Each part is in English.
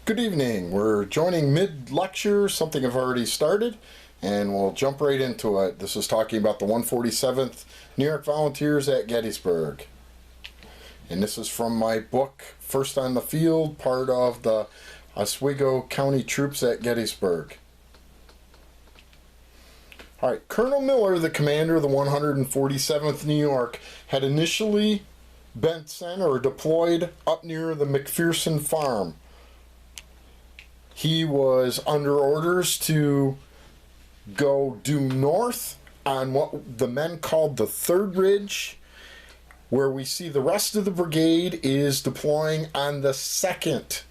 Good evening. We're joining mid-lecture, something I've already started, and we'll jump right into it. This is talking about the 147th New York Volunteers at Gettysburg. And this is from my book, First on the Field, part of the Oswego County Troops at Gettysburg. Alright, Colonel Miller, the commander of the 147th New York, had initially been sent or deployed up near the McPherson farm. He was under orders to go due north on what the men called the Third Ridge, where we see the rest of the brigade is deploying on the Second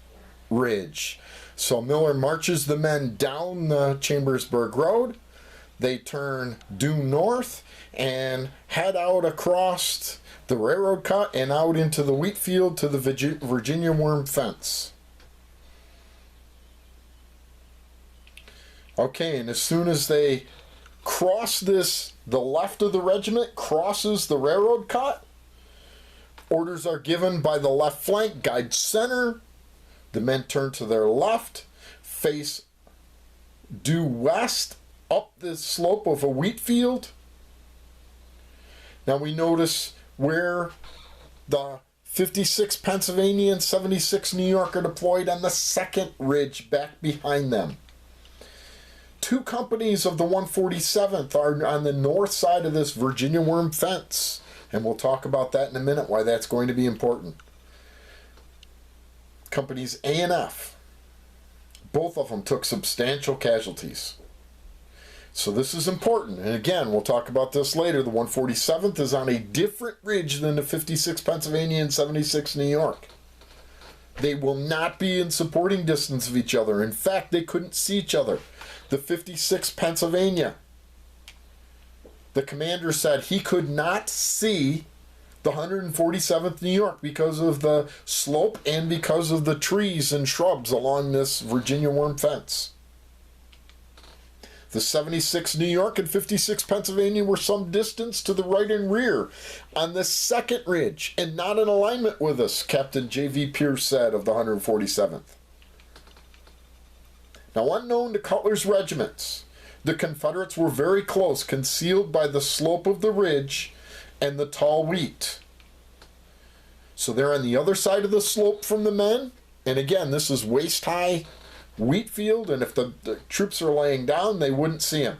Ridge. So Miller marches the men down the Chambersburg Road. They turn due north and head out across the railroad cut and out into the wheat field to the Virginia worm fence. Okay, and as soon as they cross this, the left of the regiment crosses the railroad cut, orders are given by the left flank, guide center. The men turn to their left, face due west up the slope of a wheat field. Now we notice where the 56 Pennsylvania and 76 New York are deployed on the Second Ridge back behind them. Two companies of the 147th are on the north side of this Virginia worm fence, and we'll talk about that in a minute, why that's going to be important. Companies A and F, both of them took substantial casualties. So this is important, and again, we'll talk about this later. The 147th is on a different ridge than the 56 Pennsylvania and 76 New York. They will not be in supporting distance of each other. In fact, they couldn't see each other. The 56 Pennsylvania, the commander said he could not see the 147th New York because of the slope and because of the trees and shrubs along this Virginia worm fence. The 76 New York and 56 Pennsylvania were some distance to the right and rear on the Second Ridge and not in alignment with us, Captain J.V. Pierce said of the 147th. Now, unknown to Cutler's regiments, the Confederates were very close, concealed by the slope of the ridge and the tall wheat. So they're on the other side of the slope from the men, and again, this is waist-high wheat field, and if the troops are laying down, they wouldn't see them.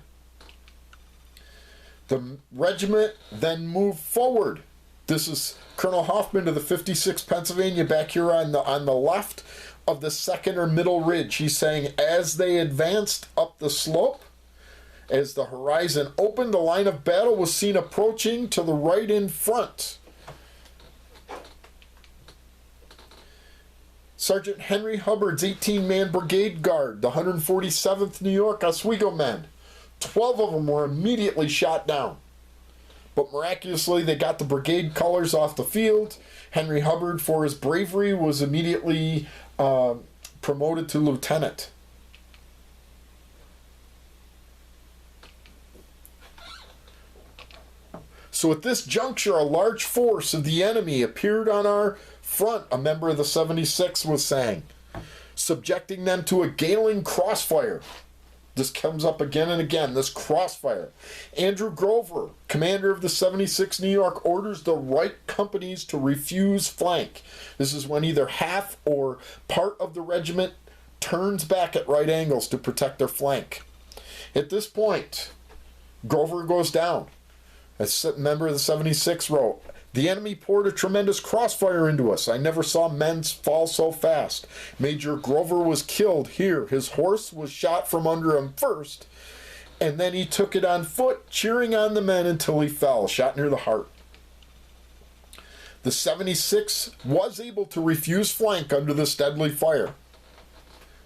The regiment then moved forward. This is Colonel Hoffman of the 56 Pennsylvania back here on the left of the second or middle ridge. He's saying as they advanced up the slope, as the horizon opened, the line of battle was seen approaching to the right in front. Sergeant Henry Hubbard's 18-man brigade guard, the 147th New York Oswego men, 12 of them were immediately shot down. But miraculously, they got the brigade colors off the field. Henry Hubbard, for his bravery, was immediately promoted to lieutenant. So at this juncture, a large force of the enemy appeared on our front, a member of the 76 was saying, subjecting them to a galling crossfire. This comes up again and again, this crossfire. Andrew Grover, commander of the 76 New York, orders the right companies to refuse flank. This is when either half or part of the regiment turns back at right angles to protect their flank. At this point, Grover goes down. A member of the 76 wrote, "The enemy poured a tremendous crossfire into us. I never saw men fall so fast. Major Grover was killed here. His horse was shot from under him first, and then he took it on foot, cheering on the men until he fell, shot near the heart." The 76 was able to refuse flank under this deadly fire.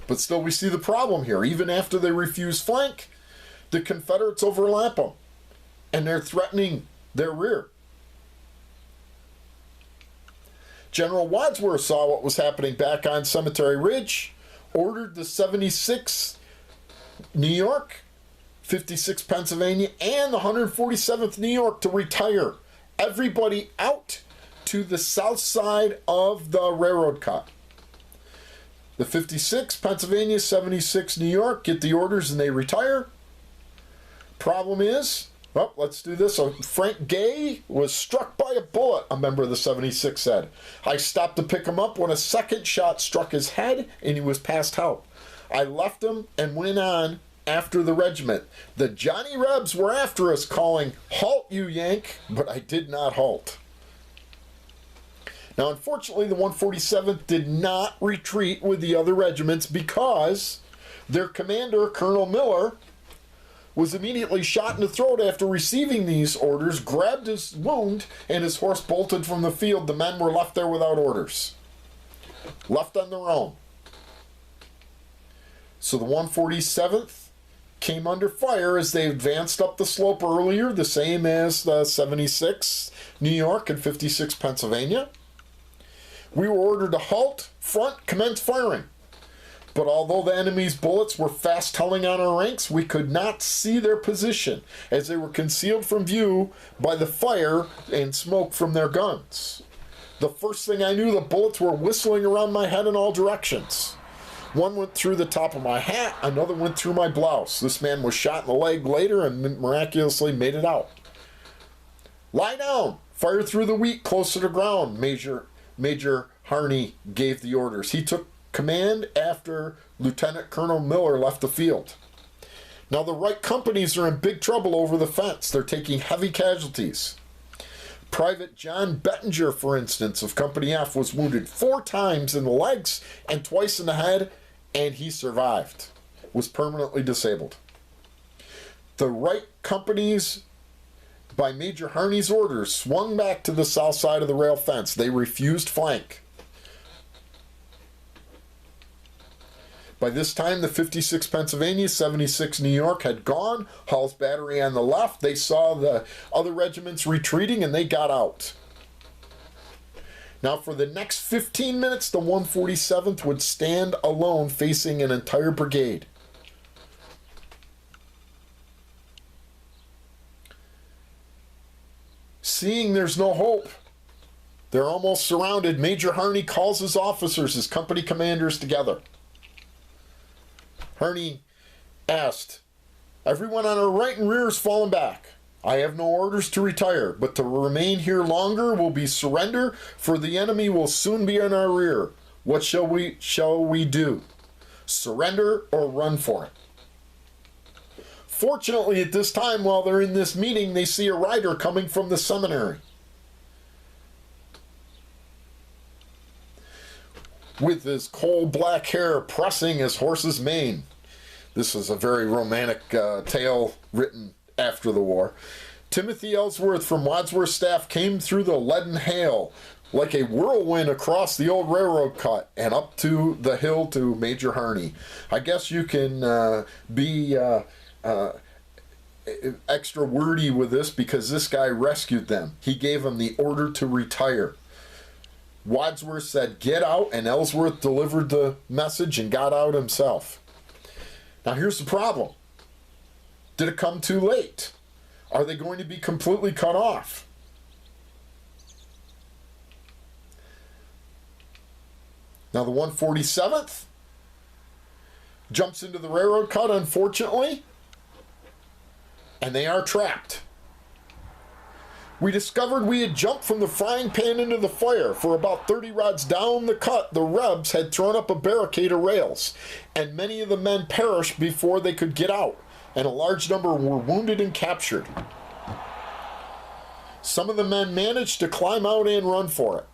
But still we see the problem here. Even after they refuse flank, the Confederates overlap them, and they're threatening their rear. General Wadsworth saw what was happening back on Cemetery Ridge, ordered the 76 New York, 56 Pennsylvania, and the 147th New York to retire. Everybody out to the south side of the railroad cut. The 56 Pennsylvania, 76 New York get the orders and they retire. Problem is, well, let's do this. So Frank Gay was struck by a bullet, a member of the 76 said. I stopped to pick him up when a second shot struck his head and he was passed out. I left him and went on after the regiment. The Johnny Rebs were after us, calling, "Halt, you Yank," but I did not halt. Now, unfortunately, the 147th did not retreat with the other regiments because their commander, Colonel Miller, was immediately shot in the throat after receiving these orders, grabbed his wound, and his horse bolted from the field. The men were left there without orders, left on their own. So the 147th came under fire as they advanced up the slope earlier, the same as the 76 New York and 56 Pennsylvania. We were ordered to halt, front, commence firing. But although the enemy's bullets were fast telling on our ranks, we could not see their position as they were concealed from view by the fire and smoke from their guns. The first thing I knew, the bullets were whistling around my head in all directions. One went through the top of my hat, another went through my blouse. This man was shot in the leg later and miraculously made it out. Lie down, fire through the wheat close to the ground, Major Harney gave the orders. He took command after Lieutenant Colonel Miller left the field. Now the right companies are in big trouble over the fence. They're taking heavy casualties. Private John Bettinger, for instance, of Company F, was wounded 4 times in the legs and twice in the head, and he survived. Was permanently disabled. The right companies, by Major Harney's orders, swung back to the south side of the rail fence. They refused flank. By this time, the 56 Pennsylvania, 76 New York had gone. Hall's battery on the left. They saw the other regiments retreating and they got out. Now for the next 15 minutes, the 147th would stand alone facing an entire brigade. Seeing there's no hope, they're almost surrounded, Major Harney calls his officers, his company commanders together. Harney asked, "Everyone on our right and rear is falling back. I have no orders to retire, but to remain here longer will be surrender, for the enemy will soon be on our rear. What shall we do? Surrender or run for it?" Fortunately, at this time, while they're in this meeting, they see a rider coming from the seminary with his coal black hair pressing his horse's mane. This is a very romantic tale written after the war. Timothy Ellsworth from Wadsworth's staff came through the leaden hail like a whirlwind across the old railroad cut and up to the hill to Major Harney. I guess you can be extra wordy with this because this guy rescued them. He gave them the order to retire. Wadsworth said, "Get out," and Ellsworth delivered the message and got out himself. Now here's the problem. Did it come too late? Are they going to be completely cut off? Now the 147th jumps into the railroad cut, unfortunately, and they are trapped. We discovered we had jumped from the frying pan into the fire. For about 30 rods down the cut, the Rebs had thrown up a barricade of rails, and many of the men perished before they could get out, and a large number were wounded and captured. Some of the men managed to climb out and run for it.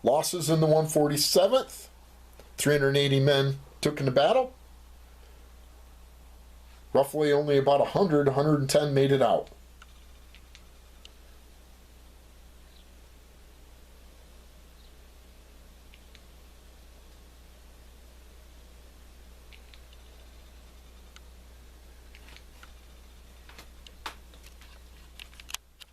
Losses in the 147th, 380 men took into battle. Roughly only about 110 made it out.